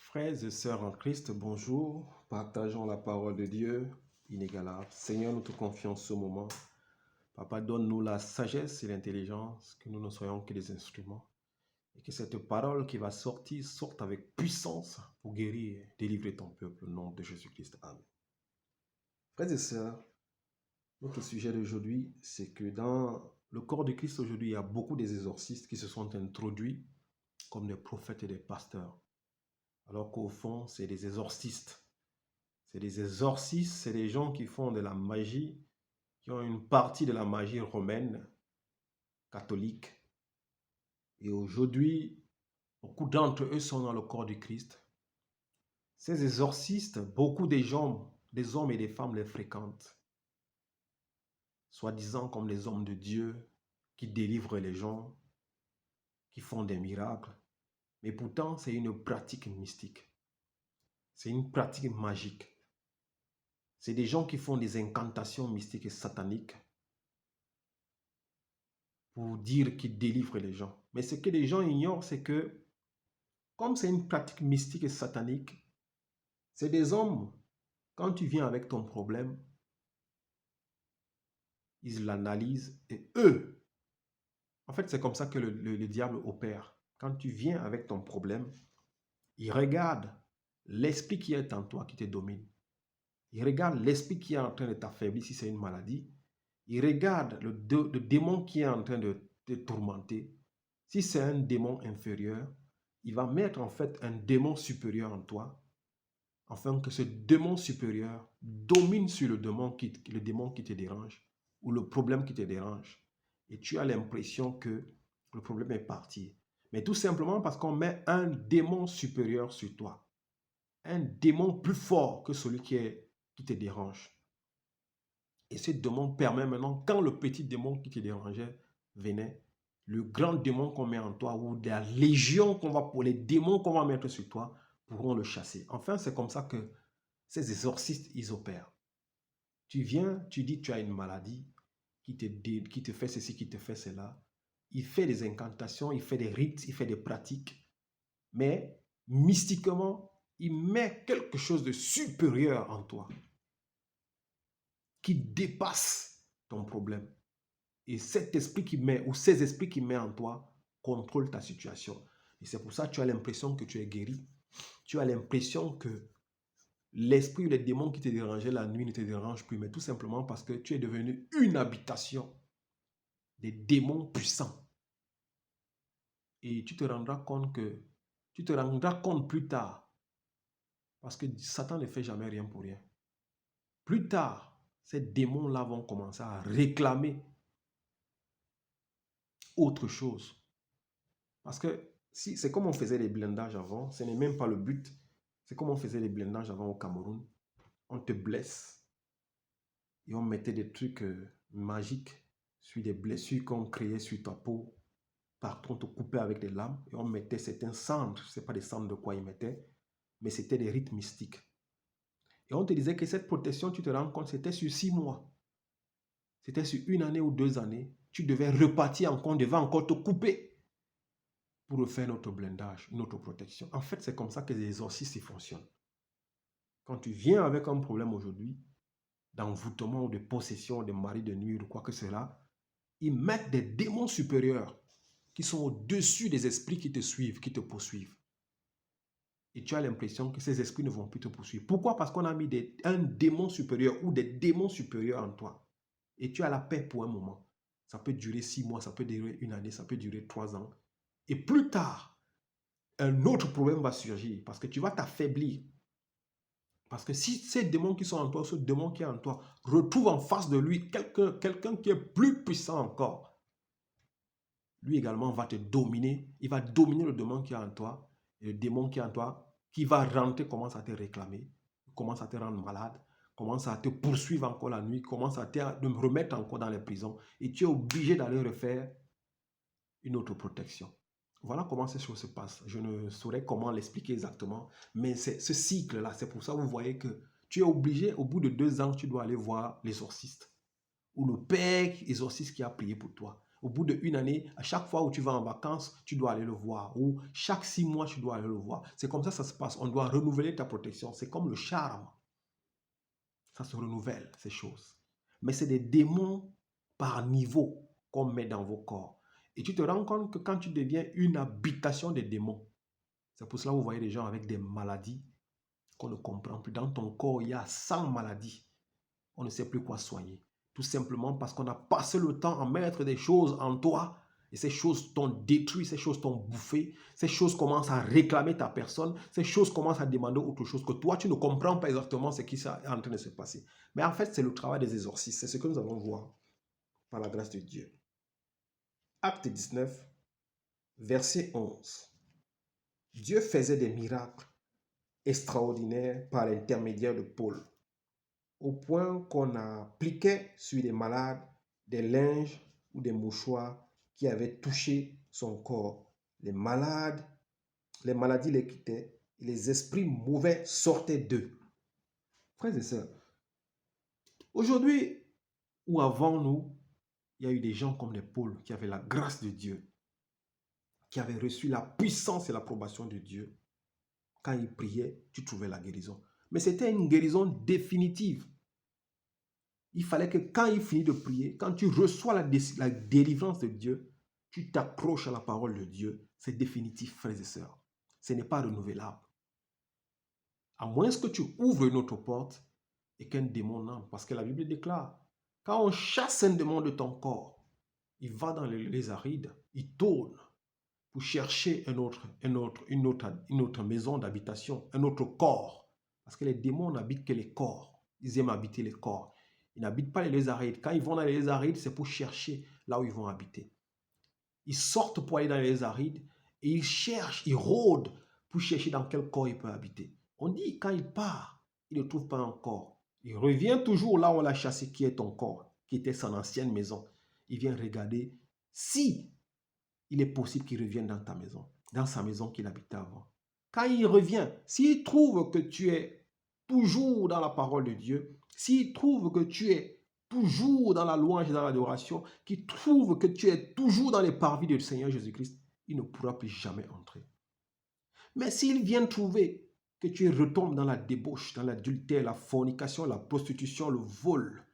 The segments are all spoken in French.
Frères et sœurs en Christ, bonjour. Partageons la parole de Dieu inégalable. Seigneur, nous te confions ce moment. Papa, donne-nous la sagesse et l'intelligence, que nous ne soyons que des instruments. Et que cette parole qui va sortir sorte avec puissance pour guérir et délivrer ton peuple au nom de Jésus-Christ. Amen. Frères et sœurs, notre sujet d'aujourd'hui, c'est que dans le corps de Christ aujourd'hui, il y a beaucoup des exorcistes qui se sont introduits comme des prophètes et des pasteurs. Alors qu'au fond, c'est des exorcistes. C'est des exorcistes, c'est des gens qui font de la magie, qui ont une partie de la magie romaine, catholique. Et aujourd'hui, beaucoup d'entre eux sont dans le corps du Christ. Ces exorcistes, beaucoup des hommes et des femmes les fréquentent, soi-disant comme les hommes de Dieu, qui délivrent les gens, qui font des miracles. Mais pourtant, c'est une pratique mystique. C'est une pratique magique. C'est des gens qui font des incantations mystiques et sataniques pour dire qu'ils délivrent les gens. Mais ce que les gens ignorent, c'est que, comme c'est une pratique mystique et satanique, c'est des hommes, quand tu viens avec ton problème, ils l'analysent et eux, en fait, c'est comme ça que le diable opère. Quand tu viens avec ton problème, il regarde l'esprit qui est en toi qui te domine. Il regarde l'esprit qui est en train de t'affaiblir si c'est une maladie. Il regarde le démon qui est en train de te tourmenter. Si c'est un démon inférieur, il va mettre en fait un démon supérieur en toi, afin que ce démon supérieur domine sur le démon qui te dérange ou le problème qui te dérange. Et tu as l'impression que le problème est parti. Mais tout simplement parce qu'on met un démon supérieur sur toi. Un démon plus fort que celui qui te dérange. Et ce démon permet maintenant, quand le petit démon qui te dérangeait venait, le grand démon qu'on met en toi ou la légion pour les démons qu'on va mettre sur toi pourront le chasser. Enfin, c'est comme ça que ces exorcistes, ils opèrent. Tu viens, tu dis tu as une maladie qui te fait ceci, qui te fait cela. Il fait des incantations, il fait des rites, il fait des pratiques. Mais mystiquement, il met quelque chose de supérieur en toi qui dépasse ton problème. Et cet esprit qui met, ou ces esprits qui met en toi, contrôlent ta situation. Et c'est pour ça que tu as l'impression que tu es guéri. Tu as l'impression que l'esprit ou les démons qui te dérangeaient la nuit ne te dérangent plus, mais tout simplement parce que tu es devenu une habitation des démons puissants. Et tu te rendras compte plus tard, parce que Satan ne fait jamais rien pour rien. Plus tard, ces démons-là vont commencer à réclamer autre chose. Parce que si c'est comme on faisait les blindages avant, ce n'est même pas le but. C'est comme on faisait les blindages avant au Cameroun. On te blesse et on mettait des trucs magiques sur des blessures qu'on créait sur ta peau. Partout, on te coupait avec des lames et on mettait certains cendres. Je ne sais pas des cendres de quoi ils mettaient, mais c'était des rites mystiques. Et on te disait que cette protection, tu te rends compte, c'était sur 6 mois. C'était sur 1 année ou 2 années. Tu devais repartir encore, on devait encore te couper pour refaire notre blindage, notre protection. En fait, c'est comme ça que les exorcistes fonctionnent. Quand tu viens avec un problème aujourd'hui, d'envoûtement ou de possession, de mari de nuit ou quoi que cela, ils mettent des démons supérieurs qui sont au-dessus des esprits qui te suivent, qui te poursuivent. Et tu as l'impression que ces esprits ne vont plus te poursuivre. Pourquoi? Parce qu'on a mis un démon supérieur ou des démons supérieurs en toi. Et tu as la paix pour un moment. Ça peut durer 6 mois, ça peut durer 1 année, ça peut durer 3 ans. Et plus tard, un autre problème va surgir parce que tu vas t'affaiblir. Parce que si ces démons qui sont en toi, ce démon qui est en toi, retrouve en face de lui quelqu'un qui est plus puissant encore, lui également va te dominer. Il va dominer le démon qui est en toi. Et le démon qui est en toi, qui va rentrer, commence à te réclamer, commence à te rendre malade, commence à te poursuivre encore la nuit, commence à te remettre encore dans les prisons. Et tu es obligé d'aller refaire une autre protection. Voilà comment ces choses se passent. Je ne saurais comment l'expliquer exactement, mais c'est ce cycle-là. C'est pour ça que vous voyez que tu es obligé, au bout de 2 ans, tu dois aller voir l'exorciste ou le père exorciste qui a prié pour toi. Au bout d'une année, à chaque fois où tu vas en vacances, tu dois aller le voir. Ou chaque 6 mois, tu dois aller le voir. C'est comme ça se passe. On doit renouveler ta protection. C'est comme le charme. Ça se renouvelle, ces choses. Mais c'est des démons par niveau qu'on met dans vos corps. Et tu te rends compte que quand tu deviens une habitation des démons, c'est pour cela que vous voyez des gens avec des maladies qu'on ne comprend plus. Dans ton corps, il y a 100 maladies. On ne sait plus quoi soigner. Tout simplement parce qu'on a passé le temps à mettre des choses en toi et ces choses t'ont détruit, ces choses t'ont bouffé, ces choses commencent à réclamer ta personne, ces choses commencent à demander autre chose que toi, tu ne comprends pas exactement ce qui est en train de se passer. Mais en fait, c'est le travail des exorcistes. C'est ce que nous allons voir par la grâce de Dieu. Acte 19, verset 11. Dieu faisait des miracles extraordinaires par l'intermédiaire de Paul, au point qu'on appliquait sur les malades des linges ou des mouchoirs qui avaient touché son corps. Les maladies les quittaient et les esprits mauvais sortaient d'eux. Frères et sœurs, aujourd'hui ou avant nous, il y a eu des gens comme les Paul qui avaient la grâce de Dieu, qui avaient reçu la puissance et l'approbation de Dieu. Quand ils priaient, tu trouvais la guérison. Mais c'était une guérison définitive. Il fallait que quand il finit de prier, quand tu reçois la délivrance de Dieu, tu t'accroches à la parole de Dieu. C'est définitif, frères et sœurs. Ce n'est pas renouvelable. À moins que tu ouvres une autre porte et qu'un démon entre. Parce que la Bible déclare, quand on chasse un démon de ton corps, il va dans les arides, il tourne pour chercher une autre maison d'habitation, un autre corps. Parce que les démons n'habitent que les corps. Ils aiment habiter les corps. Ils n'habitent pas les arides. Quand ils vont dans les arides, c'est pour chercher là où ils vont habiter. Ils sortent pour aller dans les arides et ils cherchent, ils rôdent pour chercher dans quel corps il peut habiter. On dit, quand il part, il ne trouve pas un corps. Il revient toujours là où on l'a chassé, qui est ton corps, qui était son ancienne maison. Il vient regarder si il est possible qu'il revienne dans ta maison, dans sa maison qu'il habitait avant. Quand il revient, s'il trouve que tu es toujours dans la parole de Dieu, s'il trouve que tu es toujours dans la louange et dans l'adoration, qu'il trouve que tu es toujours dans les parvis du Seigneur Jésus-Christ, il ne pourra plus jamais entrer. Mais s'il vient trouver que tu retombes dans la débauche, dans l'adultère, la fornication, la prostitution, le vol,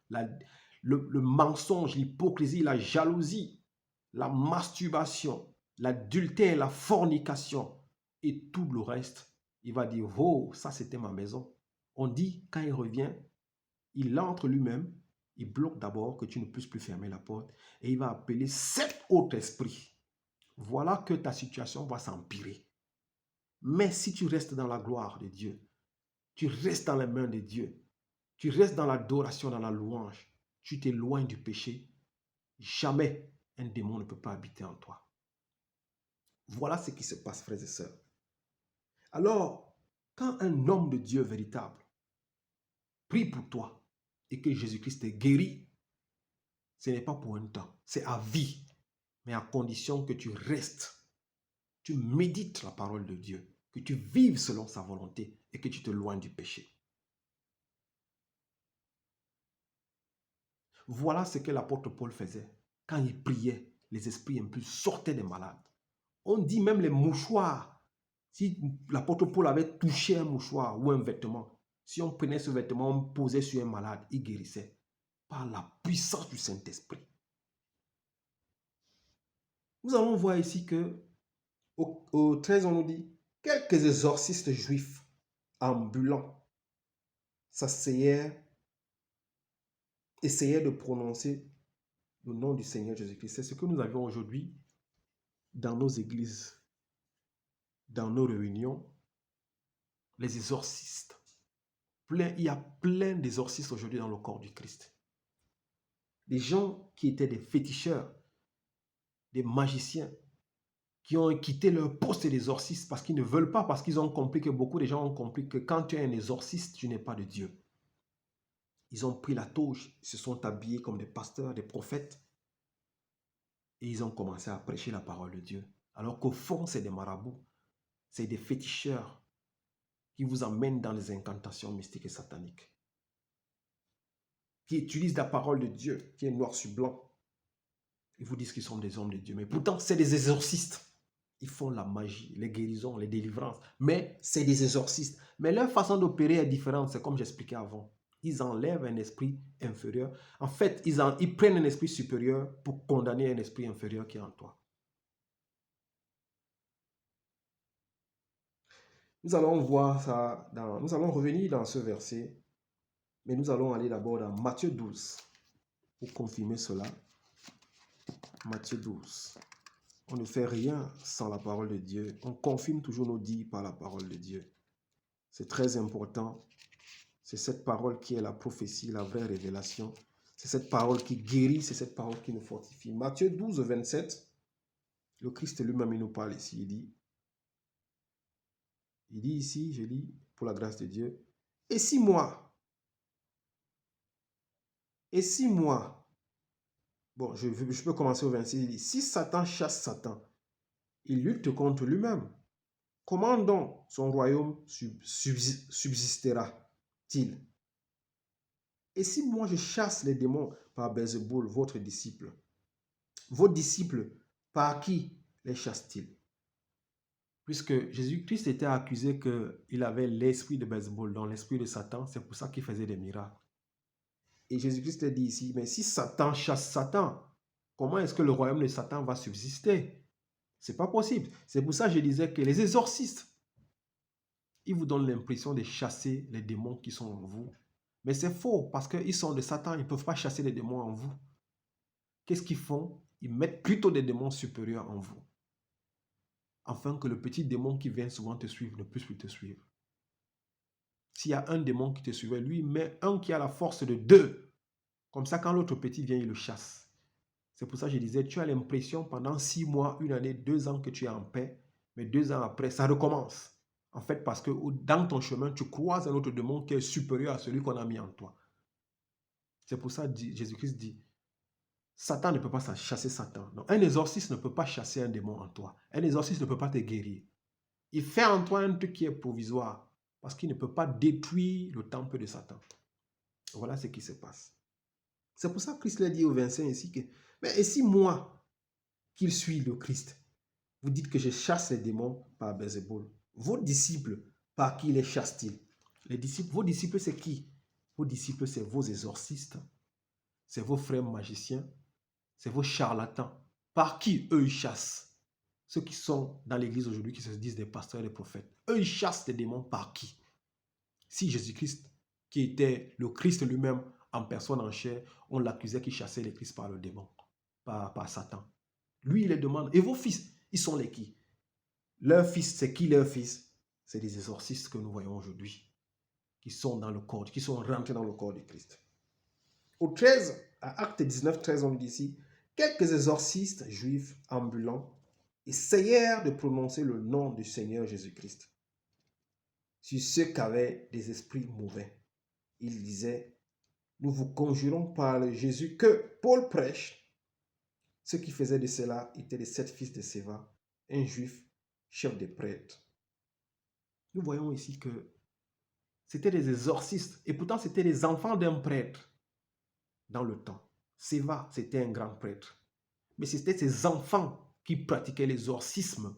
le mensonge, l'hypocrisie, la jalousie, la masturbation, l'adultère, la fornication et tout le reste, il va dire, oh, ça c'était ma maison. On dit, quand il revient, il entre lui-même, il bloque d'abord que tu ne puisses plus fermer la porte et il va appeler 7 autres esprits. Voilà que ta situation va s'empirer. Mais si tu restes dans la gloire de Dieu, tu restes dans les mains de Dieu, tu restes dans l'adoration, dans la louange, tu t'éloignes du péché, jamais un démon ne peut pas habiter en toi. Voilà ce qui se passe, frères et sœurs. Alors, quand un homme de Dieu véritable prie pour toi et que Jésus-Christ te guérit, ce n'est pas pour un temps, c'est à vie, mais à condition que tu restes, tu médites la parole de Dieu, que tu vives selon sa volonté et que tu te loignes du péché. Voilà ce que l'apôtre Paul faisait. Quand il priait, les esprits impurs sortaient des malades. On dit même les mouchoirs. Si l'apôtre Paul avait touché un mouchoir ou un vêtement, si on prenait ce vêtement, on posait sur un malade, il guérissait par la puissance du Saint-Esprit. Nous allons voir ici que au 13, on nous dit, quelques exorcistes juifs ambulants essayaient de prononcer le nom du Seigneur Jésus-Christ. C'est ce que nous avions aujourd'hui dans nos églises, dans nos réunions, les exorcistes. Il y a plein d'exorcistes aujourd'hui dans le corps du Christ. Des gens qui étaient des féticheurs, des magiciens, qui ont quitté leur poste d'exorciste parce qu'ils ne veulent pas, parce qu'ils ont compris que beaucoup de gens ont compris que quand tu es un exorciste, tu n'es pas de Dieu. Ils ont pris la touche, ils se sont habillés comme des pasteurs, des prophètes, et ils ont commencé à prêcher la parole de Dieu. Alors qu'au fond, c'est des marabouts, c'est des féticheurs qui vous amènent dans les incantations mystiques et sataniques, qui utilisent la parole de Dieu, qui est noir sur blanc. Ils vous disent qu'ils sont des hommes de Dieu, mais pourtant, c'est des exorcistes. Ils font la magie, les guérisons, les délivrances, mais c'est des exorcistes. Mais leur façon d'opérer est différente, c'est comme j'expliquais avant. Ils enlèvent un esprit inférieur. En fait, ils prennent un esprit supérieur pour condamner un esprit inférieur qui est en toi. Nous allons voir ça, nous allons revenir dans ce verset, mais nous allons aller d'abord dans Matthieu 12 pour confirmer cela. Matthieu 12. On ne fait rien sans la parole de Dieu. On confirme toujours nos dits par la parole de Dieu. C'est très important. C'est cette parole qui est la prophétie, la vraie révélation. C'est cette parole qui guérit, c'est cette parole qui nous fortifie. Matthieu 12, 27, le Christ lui-même, il nous parle ici. Il dit ici, je lis, pour la grâce de Dieu, et si moi, bon, je peux commencer au 26, il dit, si Satan chasse Satan, il lutte contre lui-même. Comment donc son royaume subsistera-t-il? Et si moi je chasse les démons par Belzéboul, votre disciple, vos disciples, par qui les chassent-ils? Puisque Jésus-Christ était accusé qu'il avait l'esprit de Belzéboul, dans l'esprit de Satan, c'est pour ça qu'il faisait des miracles. Et Jésus-Christ dit ici, mais si Satan chasse Satan, comment est-ce que le royaume de Satan va subsister? C'est pas possible. C'est pour ça que je disais que les exorcistes, ils vous donnent l'impression de chasser les démons qui sont en vous. Mais c'est faux, parce qu'ils sont de Satan, ils ne peuvent pas chasser les démons en vous. Qu'est-ce qu'ils font? Ils mettent plutôt des démons supérieurs en vous. Afin que le petit démon qui vient souvent te suivre ne puisse plus te suivre. S'il y a un démon qui te suivait, lui, il met un qui a la force de 2. Comme ça, quand l'autre petit vient, il le chasse. C'est pour ça que je disais, tu as l'impression pendant 6 mois, 1 année, 2 ans que tu es en paix, mais 2 ans après, ça recommence. En fait, parce que dans ton chemin, tu croises un autre démon qui est supérieur à celui qu'on a mis en toi. C'est pour ça que Jésus-Christ dit, Satan ne peut pas chasser Satan. Non, un exorciste ne peut pas chasser un démon en toi. Un exorciste ne peut pas te guérir. Il fait en toi un truc qui est provisoire, parce qu'il ne peut pas détruire le temple de Satan. Voilà ce qui se passe. C'est pour ça que Christ l'a dit au 25 ici que, mais et si moi, qu'il suis le Christ, vous dites que je chasse les démons par Belzéboul, vos disciples, par qui les chassent-ils? Les disciples, vos disciples, c'est qui? Vos disciples, c'est vos exorcistes, c'est vos frères magiciens, c'est vos charlatans. Par qui eux ils chassent? Ceux qui sont dans l'église aujourd'hui, qui se disent des pasteurs et des prophètes. Eux, ils chassent les démons par qui? Si Jésus-Christ, qui était le Christ lui-même en personne en chair, on l'accusait qu'il chassait les Christ par le démon, par Satan. Lui, il les demande. Et vos fils, ils sont les qui? Leurs fils, c'est qui leurs fils? C'est des exorcistes que nous voyons aujourd'hui, qui sont dans le corps, qui sont rentrés dans le corps de Christ. Au 13, à Acte 19, 13, on dit ici, quelques exorcistes juifs ambulants essayèrent de prononcer le nom du Seigneur Jésus-Christ sur ceux qui avaient des esprits mauvais. Ils disaient, nous vous conjurons par le Jésus que Paul prêche. Ceux qui faisaient de cela étaient les 7 fils de Séva, un juif, chef des prêtres. Nous voyons ici que c'était des exorcistes, et pourtant c'était les enfants d'un prêtre dans le temps. Séva, c'était un grand prêtre. Mais c'était ses enfants qui pratiquaient l'exorcisme.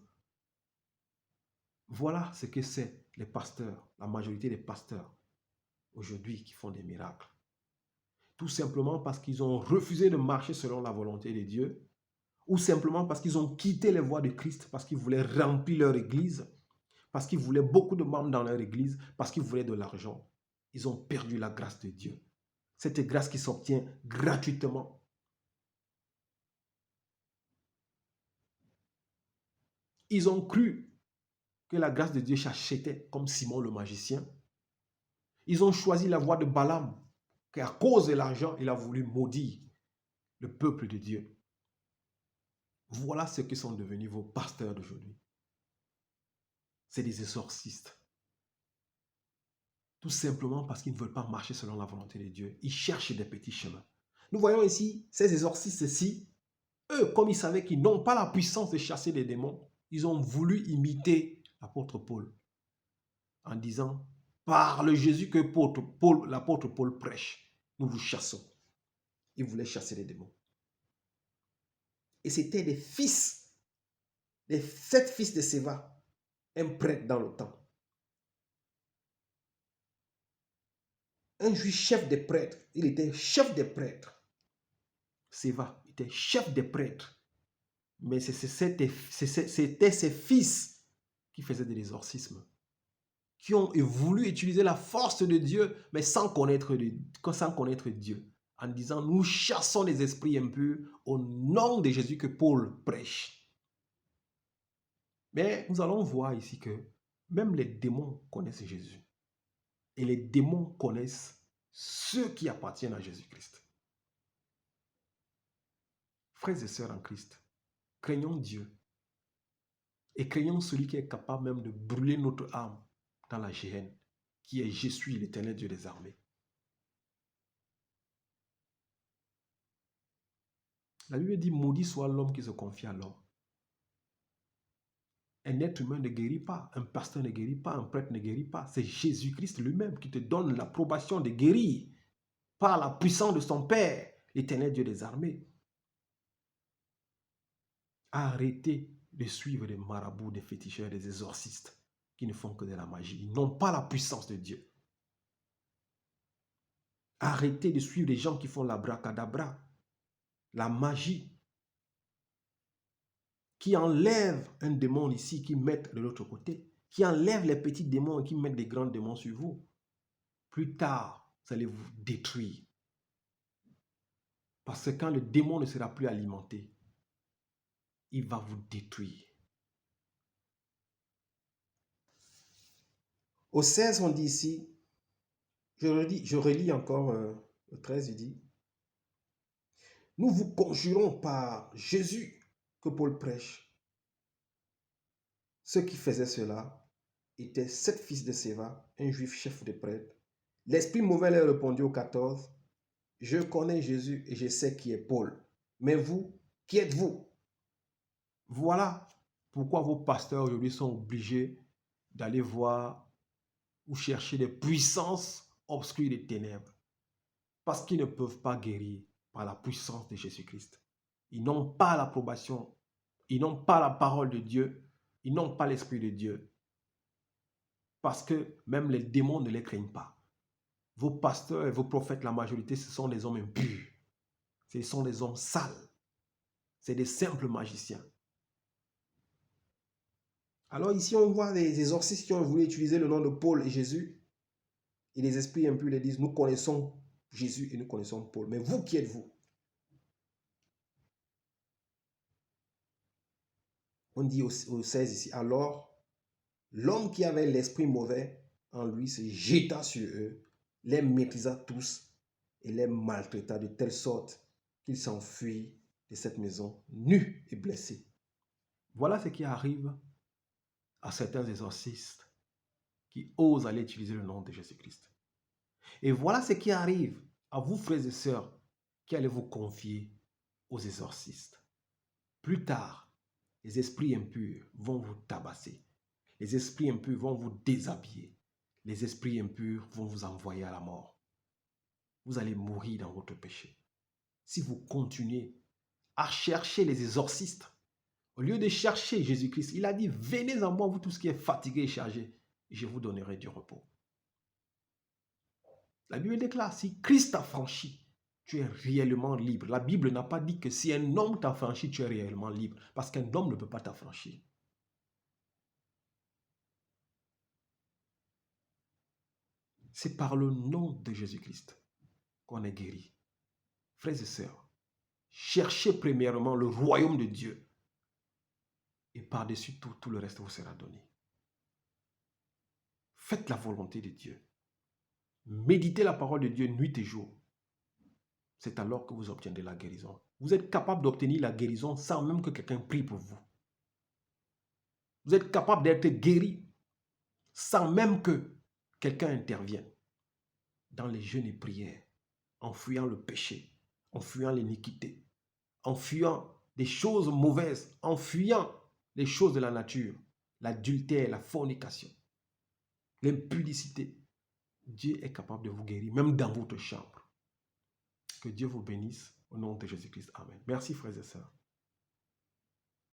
Voilà ce que c'est les pasteurs, la majorité des pasteurs aujourd'hui qui font des miracles. Tout simplement parce qu'ils ont refusé de marcher selon la volonté de Dieu, ou simplement parce qu'ils ont quitté les voies de Christ, parce qu'ils voulaient remplir leur église, parce qu'ils voulaient beaucoup de membres dans leur église, parce qu'ils voulaient de l'argent. Ils ont perdu la grâce de Dieu. Cette grâce qui s'obtient gratuitement. Ils ont cru que la grâce de Dieu s'achetait comme Simon le magicien. Ils ont choisi la voie de Balaam, qu'à cause de l'argent, il a voulu maudire le peuple de Dieu. Voilà ce que sont devenus vos pasteurs d'aujourd'hui. C'est des exorcistes. Tout simplement parce qu'ils ne veulent pas marcher selon la volonté de Dieu. Ils cherchent des petits chemins. Nous voyons ici, ces exorcistes-ci, eux, comme ils savaient qu'ils n'ont pas la puissance de chasser les démons, ils ont voulu imiter l'apôtre Paul en disant, par le Jésus que l'apôtre Paul prêche, nous vous chassons. Ils voulaient chasser les démons. Et c'était des fils, les 7 fils de Séva, un prêtre dans le temps. Un juif chef des prêtres. Il était chef des prêtres. Séva était chef des prêtres. Mais c'était ses fils qui faisaient de l'exorcisme, qui ont voulu utiliser la force de Dieu, mais sans connaître Dieu, en disant, nous chassons les esprits impurs au nom de Jésus que Paul prêche. Mais nous allons voir ici que même les démons connaissent Jésus. Et les démons connaissent ceux qui appartiennent à Jésus-Christ. Frères et sœurs en Christ, craignons Dieu et craignons celui qui est capable même de brûler notre âme dans la géhenne, qui est Je suis l'Éternel Dieu des armées. La Bible dit, maudit soit l'homme qui se confie à l'homme. Un être humain ne guérit pas, un pasteur ne guérit pas, un prêtre ne guérit pas. C'est Jésus-Christ lui-même qui te donne l'approbation de guérir par la puissance de son Père, l'Éternel Dieu des armées. Arrêtez de suivre des marabouts, des féticheurs, des exorcistes qui ne font que de la magie. Ils n'ont pas la puissance de Dieu. Arrêtez de suivre des gens qui font l'abracadabra, la magie, qui enlèvent un démon ici, qui mettent de l'autre côté, qui enlèvent les petits démons et qui mettent des grands démons sur vous. Plus tard, vous allez vous détruire. Parce que quand le démon ne sera plus alimenté, il va vous détruire. Au 16, on dit ici, je relis encore le 13, il dit, nous vous conjurons par Jésus que Paul prêche. Ceux qui faisaient cela étaient 7 fils de Séva, un juif chef de prêtre. L'esprit mauvais leur répondit au 14, je connais Jésus et je sais qui est Paul. Mais vous, qui êtes-vous? Voilà pourquoi vos pasteurs aujourd'hui sont obligés d'aller voir ou chercher des puissances obscures des ténèbres. Parce qu'ils ne peuvent pas guérir par la puissance de Jésus-Christ. Ils n'ont pas l'approbation, ils n'ont pas la parole de Dieu, ils n'ont pas l'Esprit de Dieu. Parce que même les démons ne les craignent pas. Vos pasteurs et vos prophètes, la majorité, ce sont des hommes impurs. Ce sont des hommes sales. C'est des simples magiciens. Alors ici, on voit des exorcistes qui ont voulu utiliser le nom de Paul et Jésus. Et les esprits impurs les disent, nous connaissons Jésus et nous connaissons Paul. Mais vous, qui êtes-vous? On dit au 16 ici, alors, l'homme qui avait l'esprit mauvais en lui se jeta sur eux, les maîtrisa tous et les maltraita de telle sorte qu'ils s'enfuient de cette maison nus et blessés. Voilà ce qui arrive à certains exorcistes qui osent aller utiliser le nom de Jésus-Christ. Et voilà ce qui arrive à vous, frères et sœurs, qui allez vous confier aux exorcistes. Plus tard, les esprits impurs vont vous tabasser. Les esprits impurs vont vous déshabiller. Les esprits impurs vont vous envoyer à la mort. Vous allez mourir dans votre péché. Si vous continuez à chercher les exorcistes, au lieu de chercher Jésus-Christ, il a dit, venez en moi, vous tous qui êtes fatigués et chargés, et je vous donnerai du repos. La Bible déclare, si Christ t'a franchi, tu es réellement libre. La Bible n'a pas dit que si un homme t'a franchi, tu es réellement libre, parce qu'un homme ne peut pas t'affranchir. C'est par le nom de Jésus-Christ qu'on est guéri. Frères et sœurs, cherchez premièrement le royaume de Dieu. Et par-dessus tout, tout le reste vous sera donné. Faites la volonté de Dieu. Méditez la parole de Dieu nuit et jour. C'est alors que vous obtiendrez la guérison. Vous êtes capable d'obtenir la guérison sans même que quelqu'un prie pour vous. Vous êtes capable d'être guéri sans même que quelqu'un intervienne dans les jeûnes et prières, en fuyant le péché, en fuyant l'iniquité, en fuyant des choses mauvaises, en fuyant les choses de la nature, l'adultère, la fornication, l'impudicité. Dieu est capable de vous guérir, même dans votre chambre. Que Dieu vous bénisse au nom de Jésus-Christ. Amen. Merci, frères et sœurs.